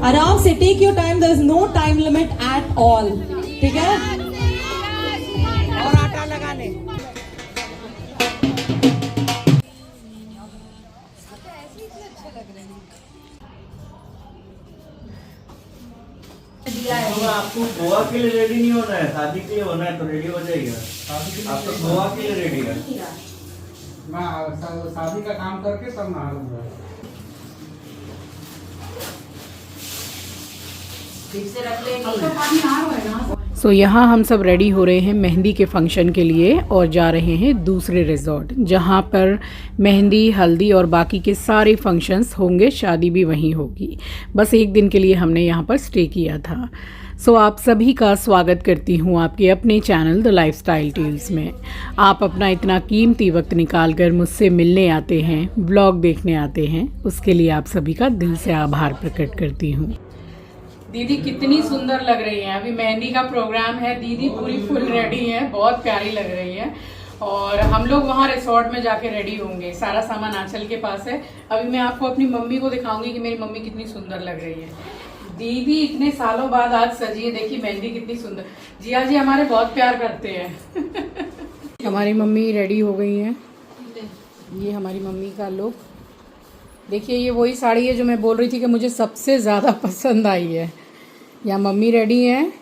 आराम से, take your time, there is no time limit at all, ठीक है। और आटा लगाने आपको गोवा के लिए रेडी नहीं होना है, शादी के लिए होना है तो रेडी हो जाएगा। आप तो गोवा के लिए रेडी है। मैं शादी का काम करके तब नहाऊंगा। सो यहाँ हम सब रेडी हो रहे हैं मेहंदी के फंक्शन के लिए और जा रहे हैं दूसरे रिजॉर्ट जहाँ पर मेहंदी, हल्दी और बाकी के सारे फंक्शंस होंगे, शादी भी वहीं होगी। बस एक दिन के लिए हमने यहाँ पर स्टे किया था। सो आप सभी का स्वागत करती हूँ आपके अपने चैनल द लाइफस्टाइल टेल्स में। आप अपना इतना कीमती वक्त निकाल कर मुझसे मिलने आते हैं, ब्लॉग देखने आते हैं, उसके लिए आप सभी का दिल से आभार प्रकट करती हूँ। दीदी कितनी सुंदर लग रही है। अभी मेहंदी का प्रोग्राम है, दीदी पूरी फुल रेडी है, बहुत प्यारी लग रही है। और हम लोग वहाँ रिसोर्ट में जाके रेडी होंगे, सारा सामान आंचल के पास है। अभी मैं आपको अपनी मम्मी को दिखाऊंगी कि मेरी मम्मी कितनी सुंदर लग रही है। दीदी इतने सालों बाद आज सजी है, देखिए मेहंदी कितनी सुंदर। जिया जी हमारे बहुत प्यार करते हैं। हमारी मम्मी रेडी हो गई है। ये हमारी मम्मी का लुक देखिए, ये वही साड़ी है जो मैं बोल रही थी कि मुझे सबसे ज़्यादा पसंद आई है। यहाँ मम्मी रेडी हैं,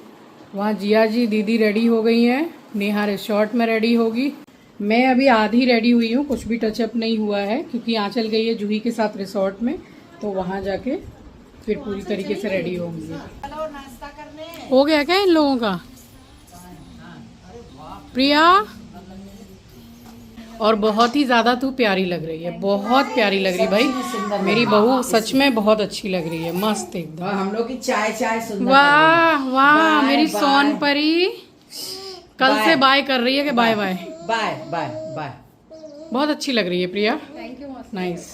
वहाँ जिया जी दीदी रेडी हो गई हैं, नेहा रिसोर्ट में रेडी होगी। मैं अभी आधी रेडी हुई हूँ, कुछ भी टचअप नहीं हुआ है क्योंकि आंचल गई है जूही के साथ रिसोर्ट में, तो वहाँ जाके फिर पूरी तरीके से रेडी होंगी। हो गया क्या इन लोगों का? प्रिया, और बहुत ही ज़्यादा तू प्यारी लग रही है, बहुत प्यारी लग रही भाई। मेरी बहू सच में बहुत अच्छी लग रही है, मस्त एकदम। हम लोग की चाय सुंदर। वाह वाह, मेरी सोन परी कल से बाय कर रही है कि bye bye bye bye bye. बहुत अच्छी लग रही है प्रिया, नाइस।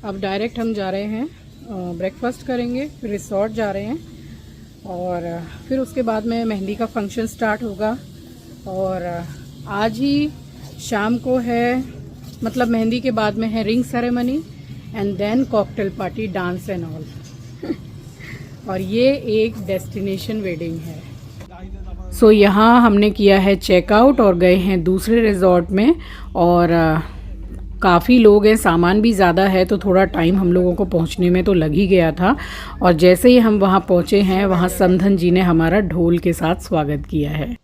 अब डायरेक्ट हम जा रहे हैं, ब्रेकफास्ट करेंगे, फिर रिसोर्ट जा रहे हैं और फिर उसके बाद में मेहंदी का फंक्शन स्टार्ट होगा। और आज ही शाम को है, मतलब मेहंदी के बाद में है ring ceremony and then cocktail party, dance and all. और ये एक डेस्टिनेशन वेडिंग है। सो यहाँ हमने किया है चेकआउट और गए हैं दूसरे रिजॉर्ट में। और काफ़ी लोग हैं, सामान भी ज़्यादा है, तो थोड़ा टाइम हम लोगों को पहुंचने में तो लग ही गया था। और जैसे ही हम वहां पहुंचे हैं, वहां समधन जी ने हमारा ढोल के साथ स्वागत किया है।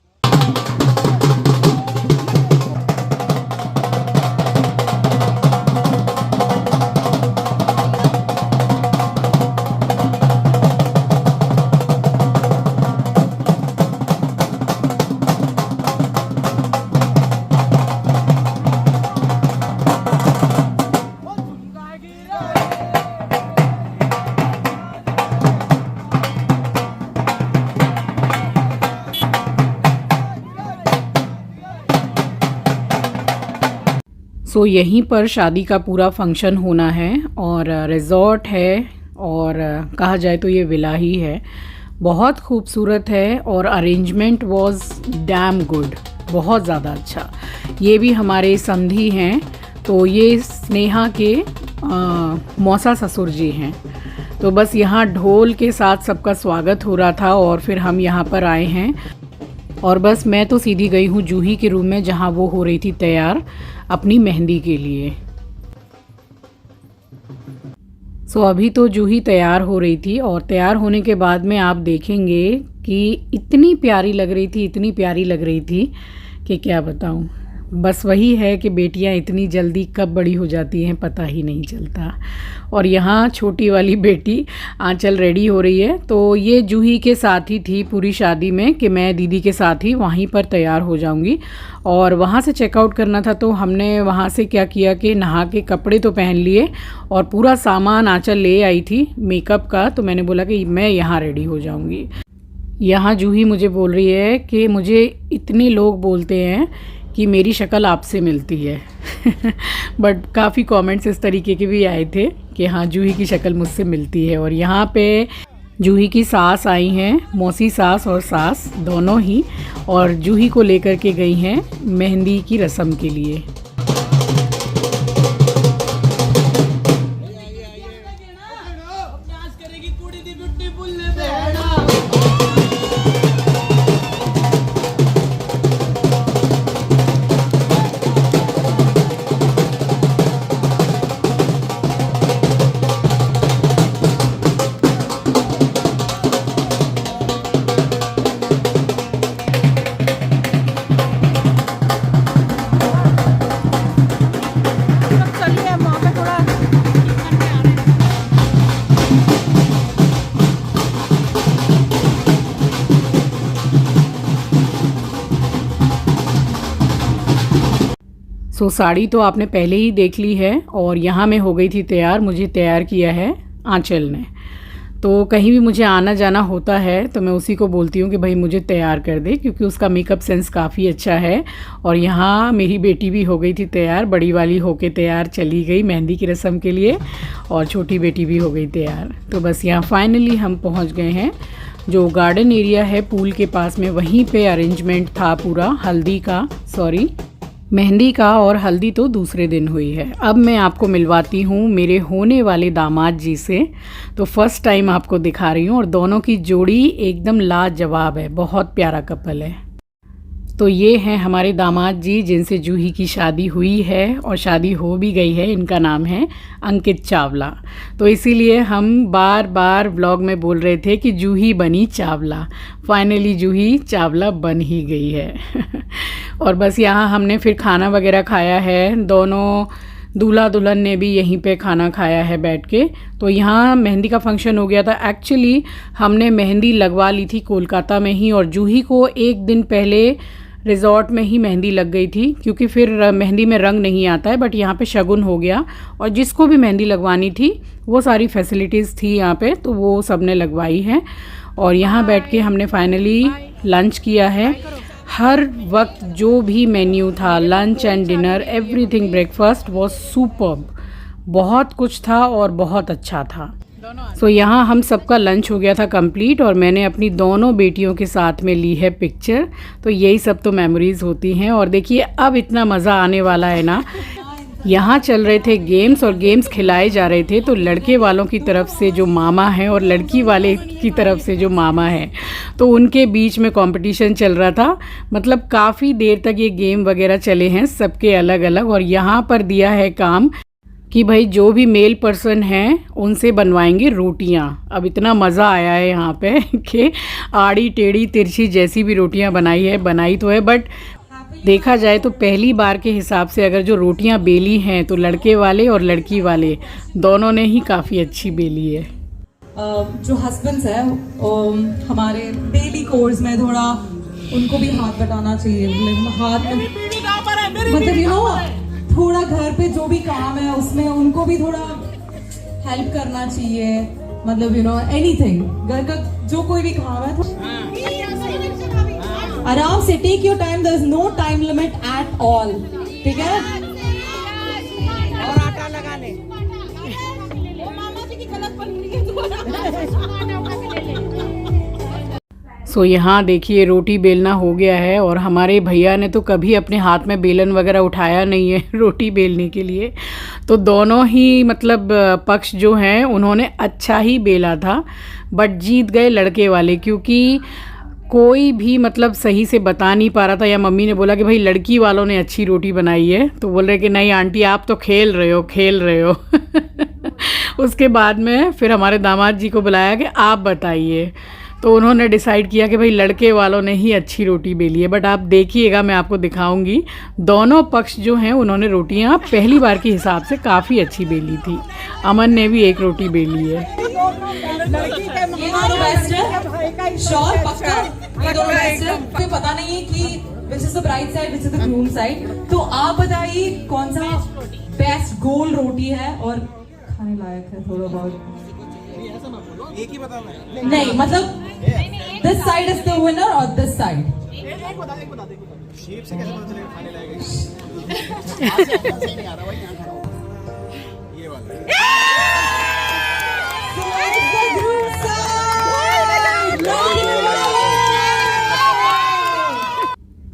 सो यहीं पर शादी का पूरा फंक्शन होना है और रिजॉर्ट है और कहा जाए तो ये विला ही है। बहुत खूबसूरत है और अरेंजमेंट वाज डैम गुड, बहुत ज़्यादा अच्छा। ये भी हमारे समधी हैं, तो ये स्नेहा के मौसा ससुर जी हैं। तो बस यहाँ ढोल के साथ सबका स्वागत हो रहा था और फिर हम यहाँ पर आए हैं। और बस मैं तो सीधी गई हूँ जूही के रूम में, जहाँ वो हो रही थी तैयार अपनी मेहंदी के लिए। सो अभी तो जूही तैयार हो रही थी और तैयार होने के बाद में आप देखेंगे कि इतनी प्यारी लग रही थी, इतनी प्यारी लग रही थी कि क्या बताऊँ। बस वही है कि बेटियां इतनी जल्दी कब बड़ी हो जाती हैं पता ही नहीं चलता। और यहाँ छोटी वाली बेटी आंचल रेडी हो रही है, तो ये जूही के साथ ही थी पूरी शादी में कि मैं दीदी के साथ ही वहीं पर तैयार हो जाऊंगी। और वहाँ से चेकआउट करना था, तो हमने वहाँ से क्या किया कि नहा के कपड़े तो पहन लिए और पूरा सामान आंचल ले आई थी मेकअप का, तो मैंने बोला कि मैं यहाँ रेडी हो जाऊँगी। यहाँ जूही मुझे बोल रही है कि मुझे इतने लोग बोलते हैं कि मेरी शक्ल आपसे मिलती है। बट काफ़ी कमेंट्स इस तरीके के भी आए थे कि हाँ जूही की शक्ल मुझसे मिलती है। और यहाँ पे जूही की सास आई हैं, मौसी सास और सास दोनों ही, और जूही को लेकर के गई हैं मेहंदी की रस्म के लिए। सो साड़ी तो आपने पहले ही देख ली है और यहाँ मैं हो गई थी तैयार। मुझे तैयार किया है आंचल ने। तो कहीं भी मुझे आना जाना होता है तो मैं उसी को बोलती हूँ कि भाई मुझे तैयार कर दे, क्योंकि उसका मेकअप सेंस काफ़ी अच्छा है। और यहाँ मेरी बेटी भी हो गई थी तैयार, बड़ी वाली होके तैयार चली गई मेहंदी की रस्म के लिए, और छोटी बेटी भी हो गई तैयार। तो बस यहाँ फाइनली हम पहुँच गए हैं। जो गार्डन एरिया है पूल के पास में, वहीं पे अरेंजमेंट था पूरा मेहंदी का, और हल्दी तो दूसरे दिन हुई है। अब मैं आपको मिलवाती हूँ मेरे होने वाले दामाद जी से। तो फर्स्ट टाइम आपको दिखा रही हूँ, और दोनों की जोड़ी एकदम लाजवाब है, बहुत प्यारा कपल है। तो ये हैं हमारे दामाद जी जिनसे जूही की शादी हुई है, और शादी हो भी गई है। इनका नाम है अंकित चावला। तो इसीलिए हम बार बार व्लॉग में बोल रहे थे कि जूही बनी चावला। फाइनली जूही चावला बन ही गई है। और बस यहाँ हमने फिर खाना वगैरह खाया है। दोनों दूल्हा दुल्हन ने भी यहीं पे खाना खाया है बैठ के। तो यहाँ मेहंदी का फंक्शन हो गया था। एक्चुअली हमने मेहंदी लगवा ली थी कोलकाता में ही, और जूही को एक दिन पहले रिज़ॉर्ट में ही मेहंदी लग गई थी, क्योंकि फिर मेहंदी में रंग नहीं आता है। बट यहाँ पे शगुन हो गया, और जिसको भी मेहंदी लगवानी थी वो सारी फैसिलिटीज़ थी यहाँ पे, तो वो सब ने लगवाई है। और यहाँ बैठ के हमने फाइनली लंच किया है। हर वक्त जो भी मेन्यू था, lunch and dinner, everything, breakfast was superb. बहुत कुछ था और बहुत अच्छा था। सो यहाँ हम सबका लंच हो गया था कंप्लीट, और मैंने अपनी दोनों बेटियों के साथ में ली है पिक्चर। तो यही सब तो मेमोरीज़ होती हैं। और देखिए अब इतना मज़ा आने वाला है ना। यहाँ चल रहे थे गेम्स, और गेम्स खिलाए जा रहे थे। तो लड़के वालों की तरफ से जो मामा है और लड़की वाले की तरफ से जो मामा है, तो उनके बीच में कंपटीशन चल रहा था। मतलब काफ़ी देर तक ये गेम वगैरह चले हैं, सबके अलग अलग। और यहाँ पर दिया है काम कि भाई जो भी मेल पर्सन हैं उनसे बनवाएंगे रोटियां। अब इतना मज़ा आया है यहाँ पे कि आड़ी टेढ़ी तिरछी जैसी भी रोटियां बनाई तो है, बट देखा जाए तो पहली बार के हिसाब से अगर जो रोटियां बेली हैं तो लड़के वाले और लड़की वाले दोनों ने ही काफ़ी अच्छी बेली है। जो हस्बैंड्स हैं हमारे डेली कोर्स में थोड़ा उनको भी हाथ बटाना चाहिए। हाथ में मतलब यू नो थोड़ा घर पे जो भी काम है उसमें उनको भी थोड़ा हेल्प करना चाहिए। मतलब यू नो एनीथिंग, घर का जो कोई भी काम है तो आराम से take your time, there is no time limit at all. ठीक है, और आटा लगा ले। सो यहाँ देखिए रोटी बेलना हो गया है, और हमारे भैया ने तो कभी अपने हाथ में बेलन वगैरह उठाया नहीं है रोटी बेलने के लिए। तो दोनों ही मतलब पक्ष जो हैं उन्होंने अच्छा ही बेला था, बट जीत गए लड़के वाले, क्योंकि कोई भी मतलब सही से बता नहीं पा रहा था। या मम्मी ने बोला कि भाई लड़की वालों ने अच्छी रोटी बनाई है, तो बोल रहे कि नहीं आंटी आप तो खेल रहे हो। उसके बाद में फिर हमारे दामाद जी को बुलाया कि आप बताइए। तो उन्होंने डिसाइड किया कि भाई लड़के वालों ने ही अच्छी रोटी बेली है। बट आप देखिएगा, मैं आपको दिखाऊंगी, दोनों पक्ष जो हैं उन्होंने रोटियां पहली बार के हिसाब से काफ़ी अच्छी बेली थी। अमन ने भी एक रोटी बेली है। श्योर पक्का ये दोनों बेस्ट है। मुझे पता नहीं है कि which is the bride side, which is the groom side। तो आप बताइए कौन सा बेस्ट गोल रोटी है और खाने लायक है थोड़ा बहुत। एक ही बताना है। नहीं मतलब this side is the winner or this side? एक बता दे। शेप से कैसे पता चलेगा खाने लायक है? नहीं आ रहा भाई, यहाँ खड़ा हो। ये वाला। So it's the groom side।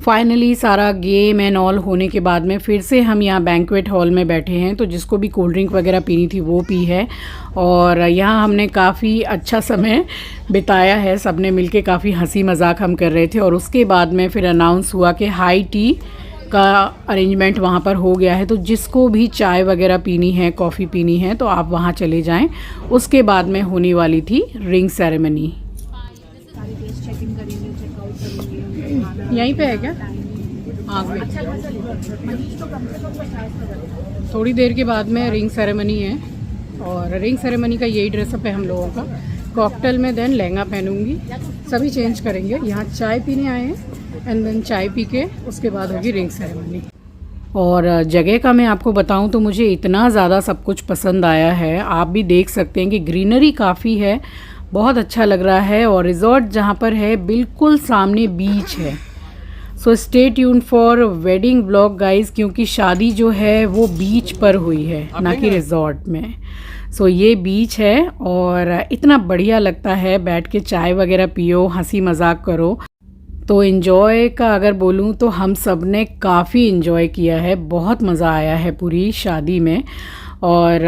Finally सारा गेम एंड ऑल होने के बाद में फिर से हम यहाँ बैंक्वेट हॉल में बैठे हैं। तो जिसको भी कोल्ड ड्रिंक वगैरह पीनी थी वो पी है, और यहाँ हमने काफ़ी अच्छा समय बिताया है। सबने मिलके काफ़ी हंसी मजाक हम कर रहे थे। और उसके बाद में फिर अनाउंस हुआ कि हाई टी का अरेंजमेंट वहाँ पर हो गया है। तो जिसको भी चाय वगैरह पीनी है, कॉफ़ी पीनी है, तो आप वहाँ चले जाएँ। उसके बाद में होने वाली थी रिंग सेरेमनी। यहीं पे है क्या? हाँ, थोड़ी देर के बाद में रिंग सेरेमनी है, और रिंग सेरेमनी का यही ड्रेसअप है हम लोगों का। कॉकटेल में देन लहंगा पहनूंगी, सभी चेंज करेंगे। यहाँ चाय पीने आए हैं, एंड देन चाय पी के उसके बाद होगी रिंग सेरेमनी। और जगह का मैं आपको बताऊं तो मुझे इतना ज़्यादा सब कुछ पसंद आया है। आप भी देख सकते हैं कि ग्रीनरी काफ़ी है, बहुत अच्छा लग रहा है। और रिज़ॉर्ट जहां पर है बिल्कुल सामने बीच है। So stay tune for wedding vlog guys, क्योंकि शादी जो है वो बीच पर हुई है, ना कि रिज़ॉर्ट में। सो ये बीच है और इतना बढ़िया लगता है, बैठ के चाय वगैरह पियो, हंसी मजाक करो। तो इन्जॉय का अगर बोलूँ तो हम सब ने काफ़ी इन्जॉय किया है, बहुत मज़ा आया है पूरी शादी में। और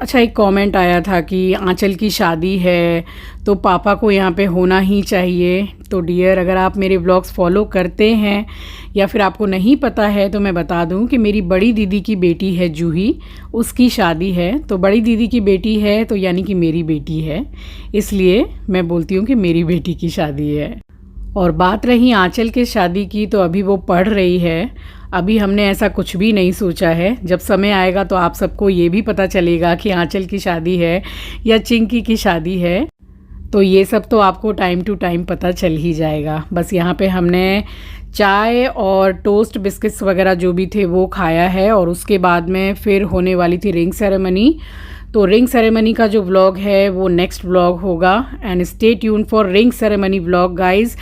अच्छा, एक कमेंट आया था कि आंचल की शादी है तो पापा को यहाँ पे होना ही चाहिए। तो डियर, अगर आप मेरे व्लॉग्स फॉलो करते हैं या फिर आपको नहीं पता है तो मैं बता दूं कि मेरी बड़ी दीदी की बेटी है जूही, उसकी शादी है। तो बड़ी दीदी की बेटी है तो यानी कि मेरी बेटी है, इसलिए मैं बोलती हूँ कि मेरी बेटी की शादी है। और बात रही आंचल के शादी की, तो अभी वो पढ़ रही है। अभी हमने ऐसा कुछ भी नहीं सोचा है। जब समय आएगा तो आप सबको ये भी पता चलेगा कि आंचल की शादी है या चिंकी की शादी है। तो ये सब तो आपको टाइम टू टाइम पता चल ही जाएगा। बस यहाँ पे हमने चाय और टोस्ट बिस्किट्स वगैरह जो भी थे वो खाया है। और उसके बाद में फिर होने वाली थी रिंग सेरेमनी। तो रिंग सेरेमनी का जो व्लॉग है वो नेक्स्ट व्लॉग होगा। And stay tune for ring ceremony vlog guys.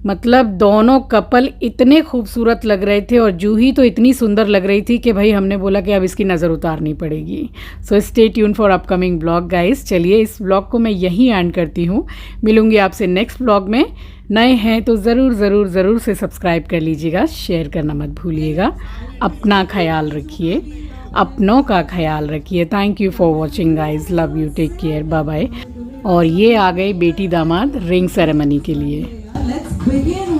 मतलब दोनों कपल इतने खूबसूरत लग रहे थे और जूही तो इतनी सुंदर लग रही थी कि भाई हमने बोला कि अब इसकी नज़र उतारनी पड़ेगी। So stay tune for upcoming blog guys. चलिए इस ब्लॉग को मैं यहीं एंड करती हूँ। मिलूंगी आपसे नेक्स्ट ब्लॉग में। नए हैं तो ज़रूर से सब्सक्राइब कर लीजिएगा, शेयर करना मत भूलिएगा। अपना ख्याल रखिए, अपनों का ख्याल रखिए। Thank you for watching guys, love you, take care, bye bye. और ये आ गई बेटी दामाद रिंग सेरेमनी के लिए। Let's begin